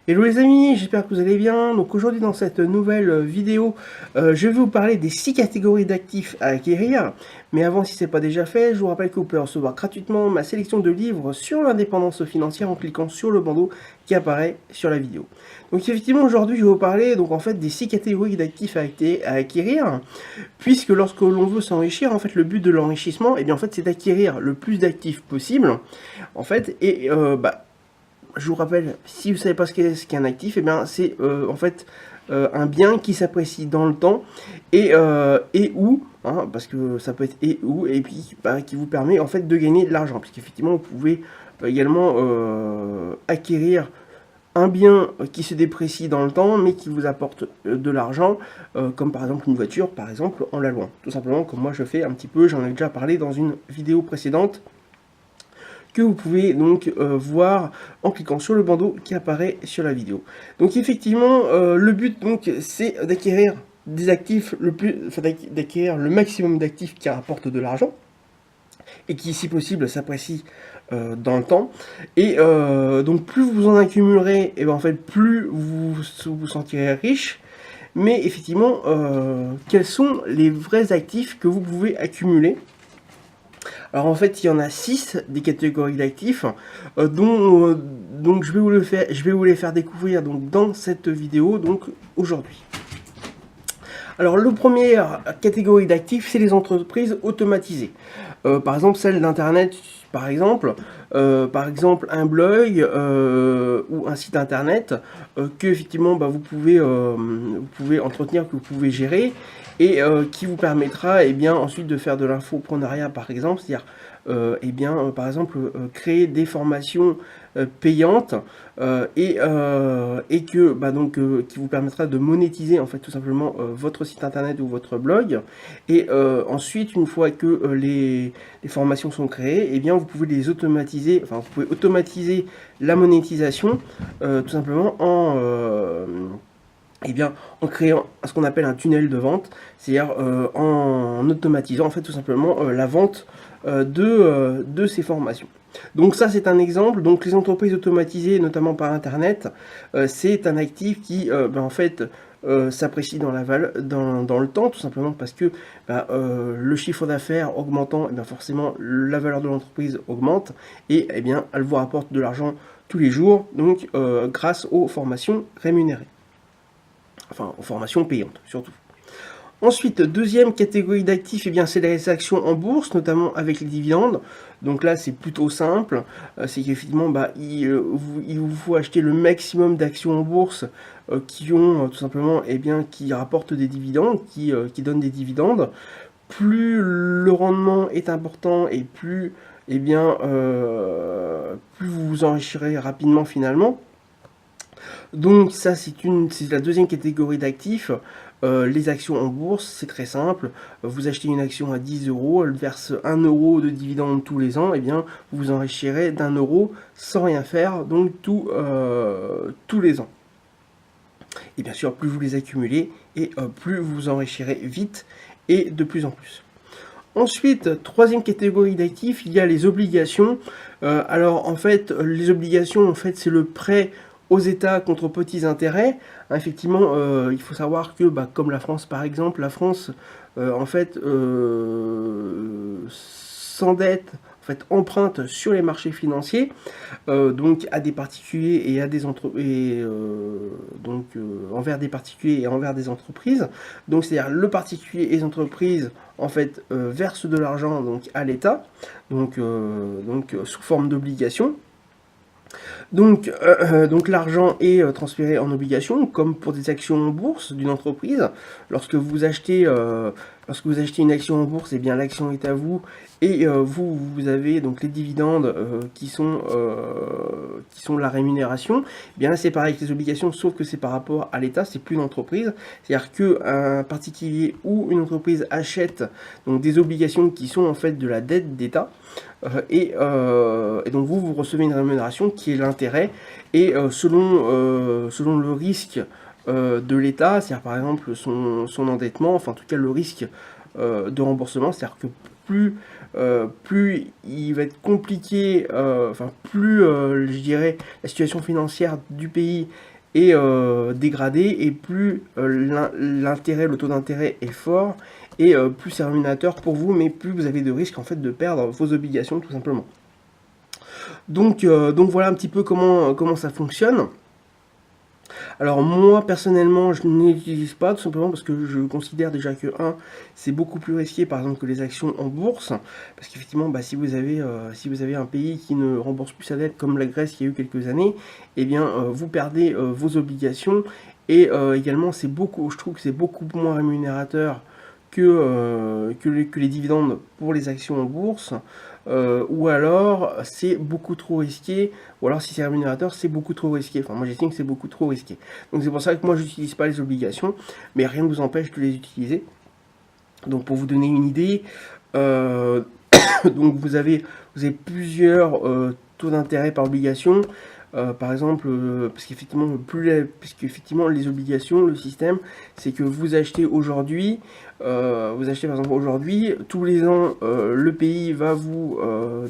Hello les amis, j'espère que vous allez bien. Donc aujourd'hui dans cette nouvelle vidéo, je vais vous parler des 6 catégories d'actifs à acquérir. Mais avant, si ce n'est pas déjà fait, je vous rappelle que vous pouvez recevoir gratuitement ma sélection de livres sur l'indépendance financière en cliquant sur le bandeau qui apparaît sur la vidéo. Donc effectivement aujourd'hui je vais vous parler donc en fait des 6 catégories d'actifs à acquérir, puisque lorsque l'on veut s'enrichir, en fait le but de l'enrichissement, et bien en fait c'est d'acquérir le plus d'actifs possible, en fait, et je vous rappelle, si vous ne savez pas ce qu'est un actif, eh bien c'est en fait un bien qui s'apprécie dans le temps et où, hein, parce que ça peut être et où, et puis qui vous permet en fait de gagner de l'argent, puisqu'effectivement vous pouvez également acquérir un bien qui se déprécie dans le temps, mais qui vous apporte de l'argent, comme par exemple une voiture, par exemple en la louant. Tout simplement comme moi je fais un petit peu, j'en ai déjà parlé dans une vidéo précédente, que vous pouvez donc voir en cliquant sur le bandeau qui apparaît sur la vidéo. Donc effectivement, le but donc c'est d'acquérir des actifs d'acquérir le maximum d'actifs qui rapportent de l'argent et qui, si possible, s'apprécient dans le temps. Et donc plus vous en accumulerez, et ben en fait plus vous vous sentirez riche. Mais effectivement, quels sont les vrais actifs que vous pouvez accumuler? Alors en fait, il y en a 6 des catégories d'actifs, donc je vais vous les faire découvrir donc, dans cette vidéo donc aujourd'hui. Alors la première catégorie d'actifs, c'est les entreprises automatisées. Par exemple, celle d'Internet, par exemple un blog ou un site Internet que effectivement vous pouvez entretenir, que vous pouvez gérer et qui vous permettra ensuite de faire de l'infoprenariat par exemple, c'est-à-dire par exemple créer des formations payantes et que qui vous permettra de monétiser en fait tout simplement votre site internet ou votre blog et ensuite une fois que les formations sont créées, vous pouvez les automatiser, enfin vous pouvez automatiser la monétisation tout simplement en créant ce qu'on appelle un tunnel de vente, c'est-à-dire en automatisant en fait tout simplement la vente de ces formations. Donc ça c'est un exemple. Donc les entreprises automatisées, notamment par internet, c'est un actif qui en fait s'apprécie dans le temps, tout simplement parce que le chiffre d'affaires augmentant, forcément la valeur de l'entreprise augmente et elle vous rapporte de l'argent tous les jours, donc grâce aux formations rémunérées. Enfin, aux formations payantes surtout. Ensuite, deuxième catégorie d'actifs, c'est les actions en bourse, notamment avec les dividendes. Donc là, c'est plutôt simple. C'est qu'effectivement, il vous faut acheter le maximum d'actions en bourse qui ont tout simplement, qui rapportent des dividendes, qui donnent des dividendes. Plus le rendement est important et plus, plus vous vous enrichirez rapidement finalement. Donc ça, c'est la deuxième catégorie d'actifs. Les actions en bourse, c'est très simple. Vous achetez une action à 10 euros, elle verse 1 euro de dividende tous les ans, vous vous enrichirez d'1 euro sans rien faire, donc tous les ans. Et bien sûr, plus vous les accumulez, et plus vous vous enrichirez vite et de plus en plus. Ensuite, troisième catégorie d'actifs, il y a les obligations. Alors en fait, les obligations, en fait, c'est le prêt aux États contre petits intérêts. Effectivement, il faut savoir que, comme la France par exemple, la France, en fait, s'endette, en fait, emprunte sur les marchés financiers, donc à des particuliers et à des entreprises, envers des particuliers et envers des entreprises. Donc c'est-à-dire le particulier et les entreprises en fait versent de l'argent donc à l'État, donc sous forme d'obligations. Donc l'argent est transféré en obligations, comme pour des actions en bourse d'une entreprise. Lorsque vous achetez une action en bourse, l'action est à vous et vous avez donc les dividendes qui sont la rémunération. Là c'est pareil avec les obligations, sauf que c'est par rapport à l'État, c'est plus une entreprise. C'est-à-dire qu'un particulier ou une entreprise achète donc des obligations qui sont en fait de la dette d'État. Et donc vous recevez une rémunération qui est l'intérêt et selon le risque de l'État, c'est-à-dire par exemple son endettement, enfin en tout cas le risque de remboursement, c'est-à-dire que plus il va être compliqué, plus je dirais la situation financière du pays est dégradé, et plus l'intérêt, le taux d'intérêt est fort, et plus c'est rémunérateur pour vous, mais plus vous avez de risques en fait de perdre vos obligations tout simplement. Donc voilà un petit peu comment ça fonctionne. Alors moi personnellement je n'utilise pas, tout simplement parce que je considère déjà que c'est beaucoup plus risqué par exemple que les actions en bourse, parce qu'effectivement si vous avez un pays qui ne rembourse plus sa dette comme la Grèce il y a eu quelques années, eh bien vous perdez vos obligations, et également je trouve que c'est beaucoup moins rémunérateur que les dividendes pour les actions en bourse, ou alors c'est beaucoup trop risqué, ou alors si c'est rémunérateur, c'est beaucoup trop risqué. Enfin, moi j'estime que c'est beaucoup trop risqué. Donc c'est pour ça que moi j'utilise pas les obligations, mais rien ne vous empêche de les utiliser. Donc pour vous donner une idée, euh, donc vous avez plusieurs taux d'intérêt par obligation. Par exemple, parce qu'effectivement les obligations, le système, c'est que vous achetez aujourd'hui, par exemple aujourd'hui, tous les ans, le pays va vous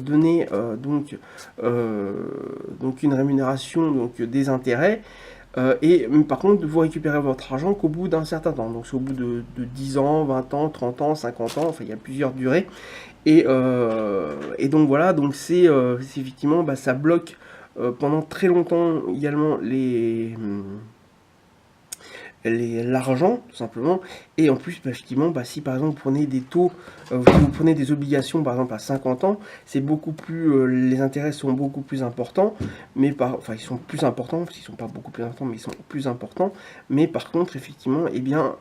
donner donc une rémunération, donc des intérêts. Par contre, vous récupérez votre argent qu'au bout d'un certain temps. Donc c'est au bout de 10 ans, 20 ans, 30 ans, 50 ans, enfin il y a plusieurs durées. Et donc voilà, donc c'est effectivement, ça bloque pendant très longtemps également l'argent, tout simplement. Et en plus, effectivement, si par exemple vous prenez des taux, si vous prenez des obligations par exemple à 50 ans, c'est beaucoup plus, les intérêts sont beaucoup plus importants, enfin ils sont plus importants, parce qu'ils sont pas beaucoup plus importants, mais ils sont plus importants. Mais par contre, effectivement, eh bien,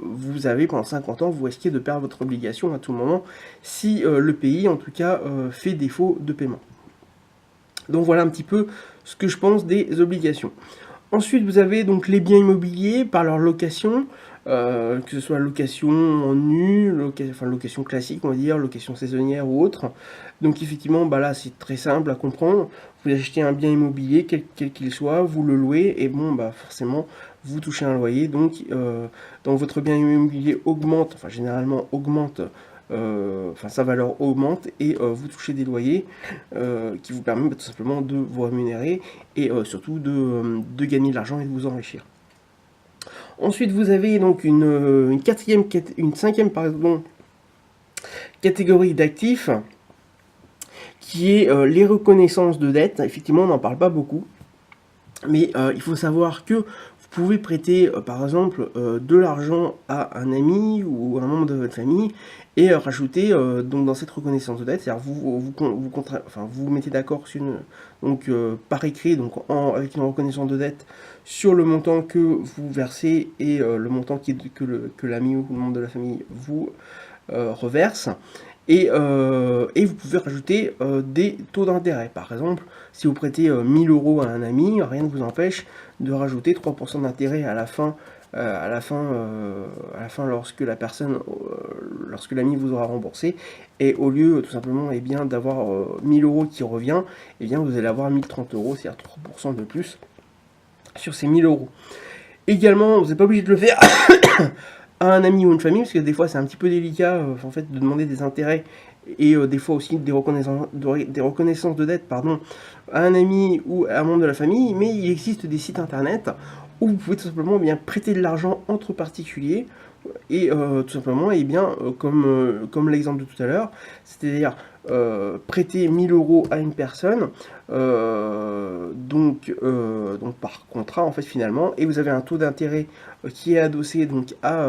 vous avez pendant 50 ans, vous risquez de perdre votre obligation à tout moment, si le pays, en tout cas, fait défaut de paiement. Donc voilà un petit peu ce que je pense des obligations. Ensuite, vous avez donc les biens immobiliers par leur location, que ce soit location en nu, location classique, on va dire, location saisonnière ou autre. Donc effectivement, là, c'est très simple à comprendre. Vous achetez un bien immobilier, quel qu'il soit, vous le louez, et bon, forcément, vous touchez un loyer. Donc votre bien immobilier augmente, enfin généralement augmente, sa valeur augmente, et vous touchez des loyers qui vous permettent tout simplement de vous rémunérer, et surtout de gagner de l'argent et de vous enrichir. Ensuite, vous avez donc une cinquième catégorie d'actifs, qui est les reconnaissances de dette. Effectivement, on n'en parle pas beaucoup, mais il faut savoir que vous pouvez prêter par exemple de l'argent à un ami ou à un membre de votre famille, et rajouter donc dans cette reconnaissance de dette, c'est-à-dire vous mettez d'accord par écrit, donc avec une reconnaissance de dette, sur le montant que vous versez, et le montant que l'ami ou le membre de la famille vous reverse. Et vous pouvez rajouter des taux d'intérêt. Par exemple, si vous prêtez 1000 euros à un ami, rien ne vous empêche de rajouter 3% d'intérêt à la fin, lorsque l'ami vous aura remboursé. Et au lieu tout simplement d'avoir 1000 euros qui revient, vous allez avoir 1030 euros, c'est-à-dire 3% de plus sur ces 1000 euros. Également, vous n'êtes pas obligé de le faire à un ami ou une famille, parce que des fois c'est un petit peu délicat en fait de demander des intérêts, et des fois aussi des reconnaissances de dette, à un ami ou à un membre de la famille. Mais il existe des sites internet où vous pouvez tout simplement prêter de l'argent entre particuliers, et tout simplement, comme l'exemple de tout à l'heure, c'est-à-dire prêter 1000 euros à une personne, donc par contrat en fait finalement, et vous avez un taux d'intérêt qui est adossé à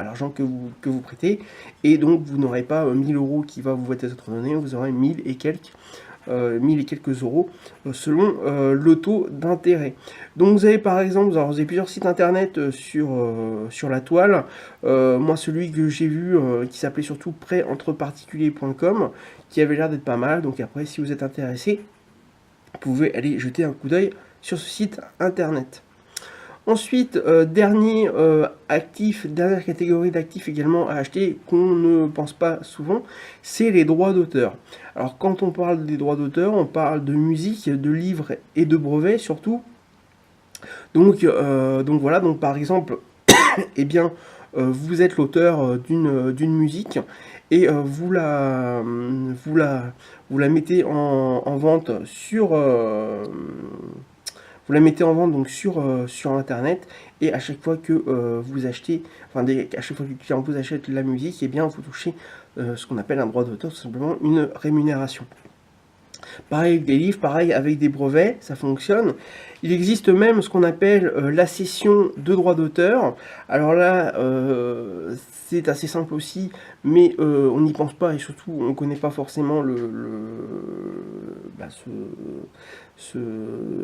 l'argent que vous prêtez, et donc vous n'aurez pas 1000 euros qui va vous être donné, vous aurez 1000 et quelques euros selon le taux d'intérêt. Donc vous avez par exemple, vous avez plusieurs sites internet sur la toile. Moi celui que j'ai vu qui s'appelait surtout prêtentreparticuliers.com, qui avait l'air d'être pas mal. Donc après, si vous êtes intéressé, vous pouvez aller jeter un coup d'œil sur ce site internet. Ensuite, dernière catégorie d'actifs également à acheter, qu'on ne pense pas souvent, c'est les droits d'auteur. Alors quand on parle des droits d'auteur, on parle de musique, de livres et de brevets surtout. Donc voilà, donc par exemple, vous êtes l'auteur d'une musique, et vous la mettez en vente vous la mettez en vente donc sur internet, et à chaque fois que vous achetez, enfin à chaque fois que le client vous achète la musique, et bien vous touchez ce qu'on appelle un droit d'auteur, tout simplement une rémunération. Pareil avec des livres, pareil avec des brevets, ça fonctionne. Il existe même ce qu'on appelle la cession de droits d'auteur. Alors là, c'est assez simple aussi, mais on n'y pense pas, et surtout on ne connaît pas forcément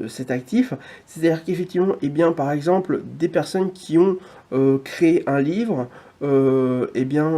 cet actif. C'est-à-dire qu'effectivement, eh bien, par exemple, des personnes qui ont créé un livre, eh bien,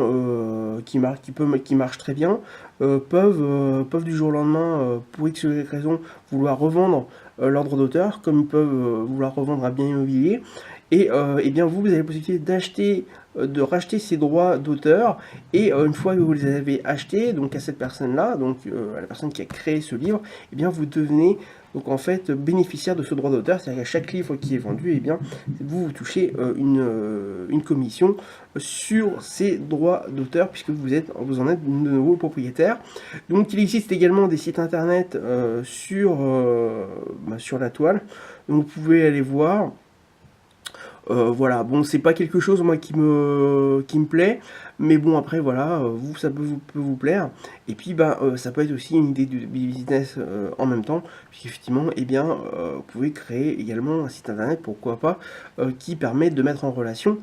qui marche très bien, peuvent du jour au lendemain, pour X ou Y raison, vouloir revendre leur droit d'auteur, comme ils peuvent vouloir revendre un bien immobilier. Et eh bien vous avez la possibilité d'acheter, de racheter ces droits d'auteur, et une fois que vous les avez achetés, donc à cette personne-là, donc à la personne qui a créé ce livre, eh bien vous devenez donc en fait bénéficiaire de ce droit d'auteur, c'est-à-dire qu'à chaque livre qui est vendu, eh bien vous touchez une commission sur ces droits d'auteur, puisque vous en êtes de nouveau propriétaire. Donc il existe également des sites internet sur la toile, donc vous pouvez aller voir. Voilà, bon, c'est pas quelque chose moi qui me plaît, mais bon, après voilà, ça peut vous plaire, et puis ça peut être aussi une idée de business en même temps, puisqu'effectivement, eh bien, vous pouvez créer également un site internet, pourquoi pas, qui permet de mettre en relation,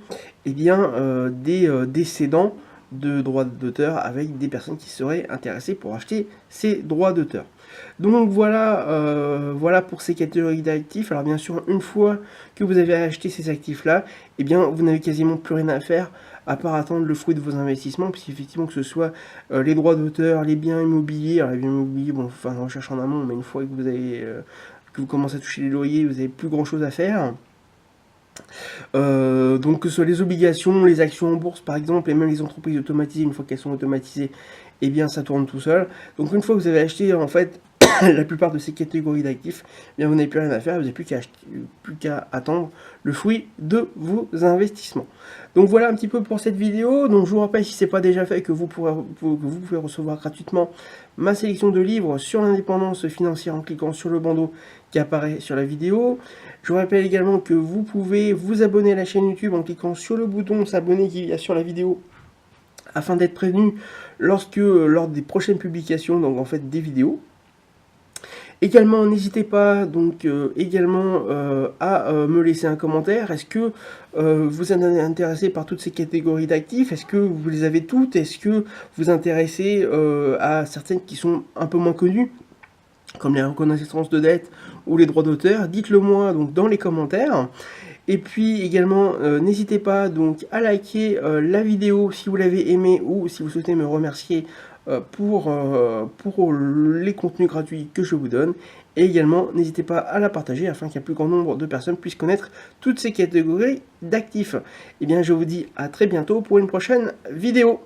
eh bien, des cédants de droits d'auteur avec des personnes qui seraient intéressées pour acheter ces droits d'auteur. Donc voilà pour ces catégories d'actifs. Alors bien sûr, une fois que vous avez acheté ces actifs-là, eh bien vous n'avez quasiment plus rien à faire à part attendre le fruit de vos investissements, puisqu'effectivement que ce soit les droits d'auteur, les biens immobiliers, alors les biens immobiliers, bon, enfin on recherche en amont, mais une fois que vous commencez à toucher les loyers, vous n'avez plus grand-chose à faire. Donc que ce soit les obligations, les actions en bourse par exemple, et même les entreprises automatisées, une fois qu'elles sont automatisées, eh bien ça tourne tout seul. Donc une fois que vous avez acheté en fait la plupart de ces catégories d'actifs, eh bien vous n'avez plus rien à faire, vous n'avez plus qu'à attendre le fruit de vos investissements. Donc voilà un petit peu pour cette vidéo. Donc je vous rappelle, si ce n'est pas déjà fait, que vous pouvez recevoir gratuitement ma sélection de livres sur l'indépendance financière en cliquant sur le bandeau qui apparaît sur la vidéo. Je vous rappelle également que vous pouvez vous abonner à la chaîne YouTube en cliquant sur le bouton s'abonner qui est sur la vidéo, afin d'être prévenu lors des prochaines publications, donc en fait des vidéos. Également, n'hésitez pas donc à me laisser un commentaire. Est-ce que vous êtes intéressé par toutes ces catégories d'actifs? Est-ce que vous les avez toutes? Est-ce que vous vous intéressez à certaines qui sont un peu moins connues, comme les reconnaissances de dette ou les droits d'auteur? Dites-le moi donc dans les commentaires. Et puis également, n'hésitez pas donc à liker la vidéo si vous l'avez aimée, ou si vous souhaitez me remercier pour les contenus gratuits que je vous donne. Et également, n'hésitez pas à la partager afin qu'un plus grand nombre de personnes puissent connaître toutes ces catégories d'actifs. Et bien, je vous dis à très bientôt pour une prochaine vidéo.